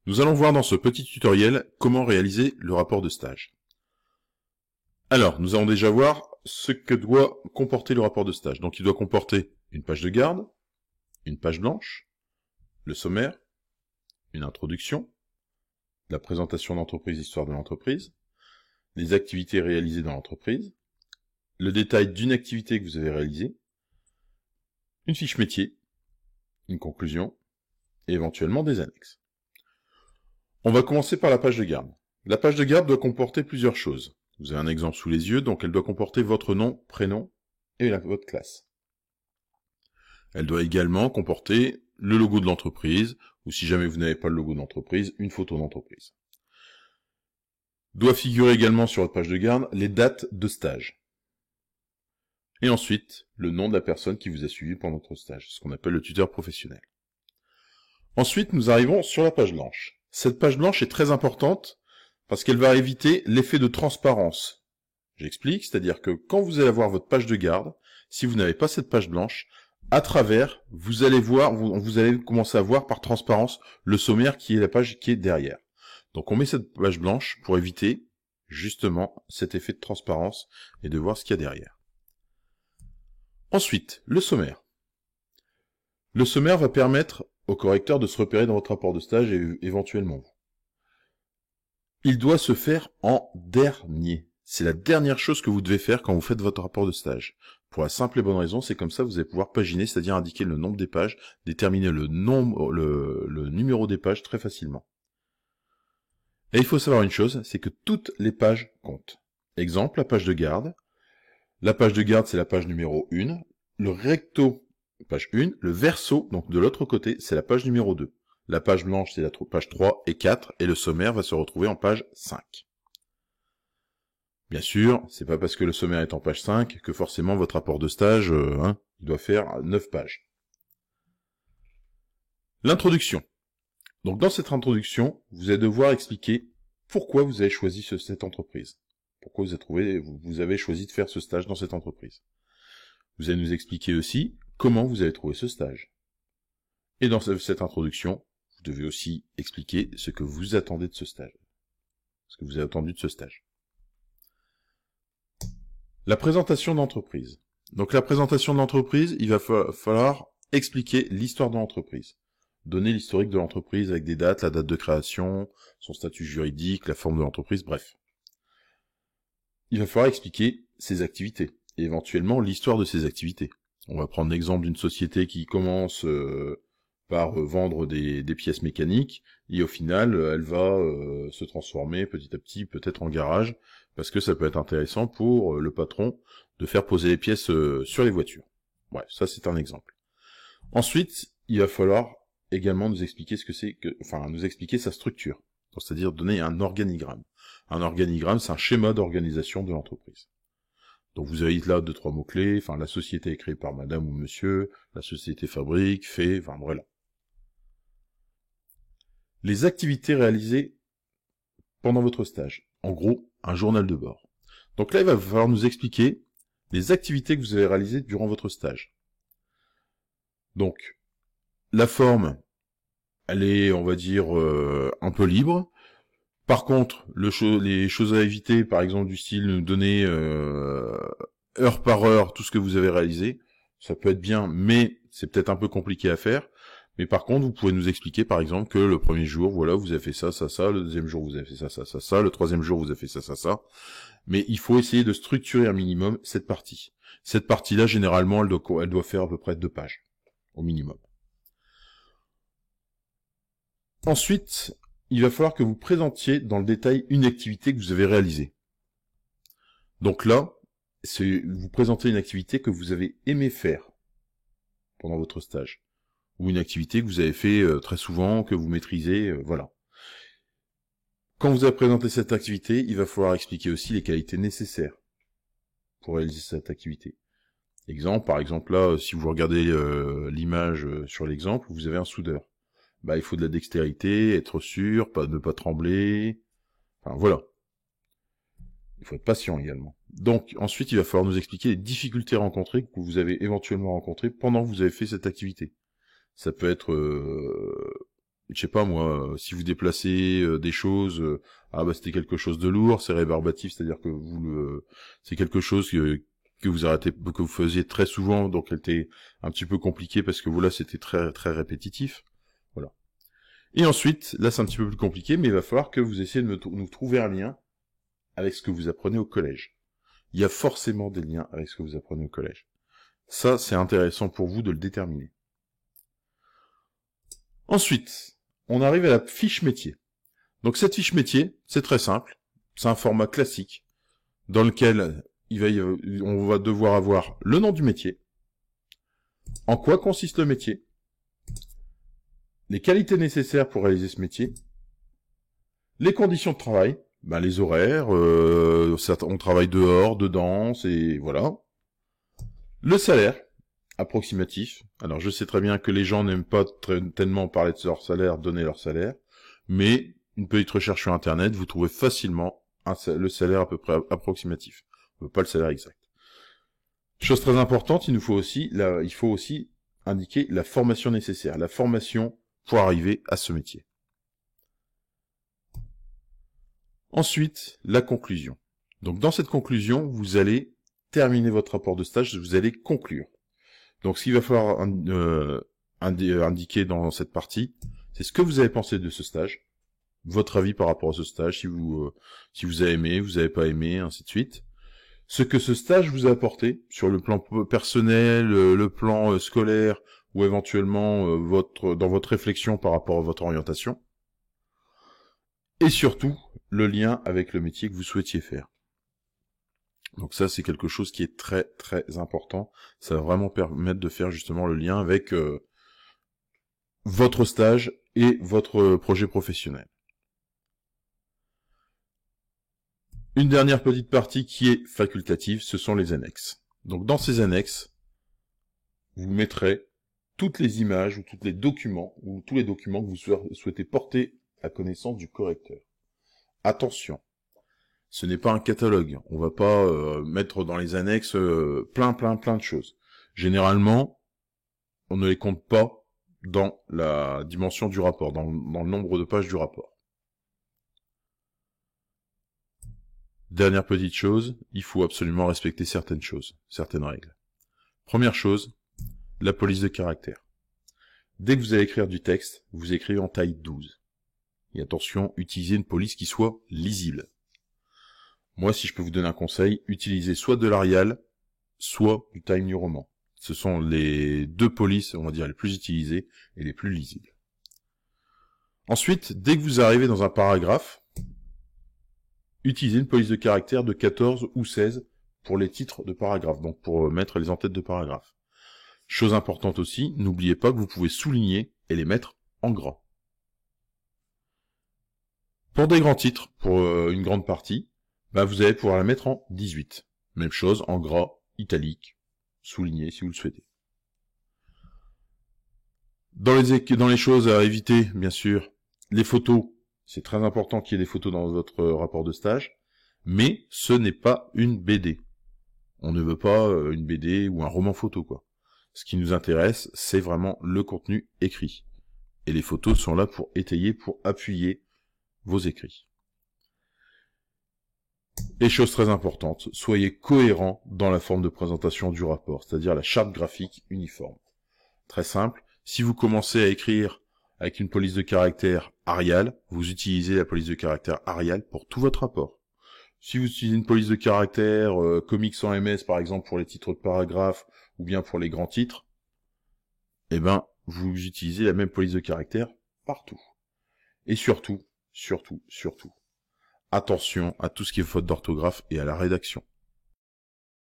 Nous allons voir dans ce petit tutoriel comment réaliser le rapport de stage. Alors, nous allons déjà voir ce que doit comporter le rapport de stage. Donc, il doit comporter une page de garde, une page blanche, le sommaire, une introduction, la présentation d'entreprise, histoire de l'entreprise, les activités réalisées dans l'entreprise, le détail d'une activité que vous avez réalisée, une fiche métier, une conclusion, et éventuellement des annexes. On va commencer par la page de garde. La page de garde doit comporter plusieurs choses. Vous avez un exemple sous les yeux, donc elle doit comporter votre nom, prénom et votre classe. Elle doit également comporter le logo de l'entreprise, ou si jamais vous n'avez pas le logo d'entreprise, une photo d'entreprise. Doit figurer également sur votre page de garde les dates de stage. Et ensuite, le nom de la personne qui vous a suivi pendant votre stage, ce qu'on appelle le tuteur professionnel. Ensuite, nous arrivons sur la page blanche. Cette page blanche est très importante parce qu'elle va éviter l'effet de transparence. J'explique, c'est-à-dire que quand vous allez avoir votre page de garde, si vous n'avez pas cette page blanche, à travers, vous allez voir, vous allez commencer à voir par transparence le sommaire qui est la page qui est derrière. Donc on met cette page blanche pour éviter justement cet effet de transparence et de voir ce qu'il y a derrière. Ensuite, le sommaire. Le sommaire va permettre au correcteur de se repérer dans votre rapport de stage et éventuellement vous. Il doit se faire en dernier. C'est la dernière chose que vous devez faire quand vous faites votre rapport de stage. Pour la simple et bonne raison, c'est comme ça vous allez pouvoir paginer, c'est-à-dire indiquer le nombre des pages, déterminer le numéro des pages très facilement. Et il faut savoir une chose, c'est que toutes les pages comptent. Exemple, la page de garde. La page de garde, c'est la page numéro 1. Le recto, page 1. Le verso, donc de l'autre côté, c'est la page numéro 2. La page blanche, c'est la page 3 et 4. Et le sommaire va se retrouver en page 5. Bien sûr, c'est pas parce que le sommaire est en page 5 que forcément votre rapport de stage, il doit faire 9 pages. L'introduction. Donc dans cette introduction, vous allez devoir expliquer pourquoi vous avez choisi cette entreprise. Pourquoi vous avez choisi de faire ce stage dans cette entreprise. Vous allez nous expliquer aussi comment vous avez trouvé ce stage. Et dans cette introduction, vous devez aussi expliquer ce que vous attendez de ce stage. Ce que vous avez attendu de ce stage. La présentation d'entreprise. Donc la présentation de l'entreprise, il va falloir expliquer l'histoire de l'entreprise. Donner l'historique de l'entreprise avec des dates, la date de création, son statut juridique, la forme de l'entreprise, bref. Il va falloir expliquer ses activités, et éventuellement l'histoire de ses activités. On va prendre l'exemple d'une société qui commence par vendre des pièces mécaniques, et au final, elle va se transformer petit à petit, peut-être en garage, parce que ça peut être intéressant pour le patron de faire poser les pièces sur les voitures. Ouais, ça c'est un exemple. Ensuite, il va falloir également nous expliquer nous expliquer sa structure, c'est-à-dire donner un organigramme. Un organigramme, c'est un schéma d'organisation de l'entreprise. Donc vous avez là 2-3 mots-clés, la société est créée par madame ou monsieur, la société fabrique, fait, voilà. Les activités réalisées pendant votre stage. En gros, un journal de bord. Donc là, il va falloir nous expliquer les activités que vous avez réalisées durant votre stage. Donc, la forme, elle est, on va dire, un peu libre. Par contre, les choses à éviter, par exemple du style nous donner heure par heure tout ce que vous avez réalisé, ça peut être bien, mais c'est peut-être un peu compliqué à faire. Mais par contre, vous pouvez nous expliquer, par exemple, que le premier jour, voilà, vous avez fait ça, ça, ça, le deuxième jour, vous avez fait ça, ça, ça, ça, le troisième jour, vous avez fait ça, ça, ça. Mais il faut essayer de structurer un minimum cette partie. Cette partie-là, généralement, elle doit faire à peu près 2 pages, au minimum. Ensuite, il va falloir que vous présentiez dans le détail une activité que vous avez réalisée. Donc là, vous présentez une activité que vous avez aimé faire pendant votre stage. Ou une activité que vous avez fait très souvent, que vous maîtrisez, voilà. Quand vous avez présenté cette activité, il va falloir expliquer aussi les qualités nécessaires pour réaliser cette activité. Par exemple là, si vous regardez l'image sur l'exemple, vous avez un soudeur. Il faut de la dextérité, être sûr, ne pas trembler, voilà. Il faut être patient également. Donc ensuite, il va falloir nous expliquer les difficultés rencontrées que vous avez éventuellement rencontrées pendant que vous avez fait cette activité. Ça peut être je sais pas moi, si vous déplacez des choses, ah bah c'était quelque chose de lourd, c'est rébarbatif, c'est-à-dire que c'est quelque chose que vous faisiez très souvent, donc elle était un petit peu compliqué parce que voilà, c'était très très répétitif. Voilà. Et ensuite, là c'est un petit peu plus compliqué, mais il va falloir que vous essayiez de nous trouver un lien avec ce que vous apprenez au collège. Il y a forcément des liens avec ce que vous apprenez au collège. Ça, c'est intéressant pour vous de le déterminer. Ensuite, on arrive à la fiche métier. Donc cette fiche métier, c'est très simple. C'est un format classique dans lequel on va devoir avoir le nom du métier, en quoi consiste le métier, les qualités nécessaires pour réaliser ce métier, les conditions de travail, les horaires, on travaille dehors, dedans, et voilà. Le salaire approximatif. Alors je sais très bien que les gens n'aiment pas tellement parler de leur salaire, donner leur salaire, mais une petite recherche sur internet, vous trouvez facilement le salaire à peu près approximatif, pas le salaire exact. Chose très importante, il faut aussi indiquer la formation nécessaire, la formation pour arriver à ce métier. Ensuite, la conclusion. Donc dans cette conclusion, vous allez terminer votre rapport de stage, vous allez conclure. Donc ce qu'il va falloir indiquer dans cette partie, c'est ce que vous avez pensé de ce stage, votre avis par rapport à ce stage, si vous avez aimé, vous n'avez pas aimé, ainsi de suite. Ce que ce stage vous a apporté sur le plan personnel, le plan scolaire, ou éventuellement dans votre réflexion par rapport à votre orientation. Et surtout, le lien avec le métier que vous souhaitiez faire. Donc ça, c'est quelque chose qui est très très important. Ça va vraiment permettre de faire justement le lien avec votre stage et votre projet professionnel. Une dernière petite partie qui est facultative, ce sont les annexes. Donc dans ces annexes, vous mettrez toutes les images ou tous les documents que vous souhaitez porter à connaissance du correcteur. Attention, ce n'est pas un catalogue. On va pas mettre dans les annexes plein de choses. Généralement, on ne les compte pas dans la dimension du rapport, dans le nombre de pages du rapport. Dernière petite chose, il faut absolument respecter certaines choses, certaines règles. Première chose, la police de caractère. Dès que vous allez écrire du texte, vous écrivez en taille 12. Et attention, utilisez une police qui soit lisible. Moi, si je peux vous donner un conseil, utilisez soit de l'Arial, soit du Times New Roman. Ce sont les deux polices, on va dire, les plus utilisées et les plus lisibles. Ensuite, dès que vous arrivez dans un paragraphe, utilisez une police de caractère de 14 ou 16 pour les titres de paragraphe, donc pour mettre les en-têtes de paragraphe. Chose importante aussi, n'oubliez pas que vous pouvez souligner et les mettre en gras. Pour des grands titres, pour une grande partie, vous allez pouvoir la mettre en 18. Même chose, en gras, italique, souligné si vous le souhaitez. Dans les choses à éviter, bien sûr, les photos. C'est très important qu'il y ait des photos dans votre rapport de stage, mais ce n'est pas une BD. On ne veut pas une BD ou un roman photo, quoi. Ce qui nous intéresse, c'est vraiment le contenu écrit. Et les photos sont là pour étayer, pour appuyer vos écrits. Et chose très importante, soyez cohérent dans la forme de présentation du rapport, c'est-à-dire la charte graphique uniforme. Très simple, si vous commencez à écrire avec une police de caractère Arial, vous utilisez la police de caractère Arial pour tout votre rapport. Si vous utilisez une police de caractère Comics sans MS, par exemple, pour les titres de paragraphes, ou bien pour les grands titres, vous utilisez la même police de caractère partout. Et surtout, attention à tout ce qui est faute d'orthographe et à la rédaction.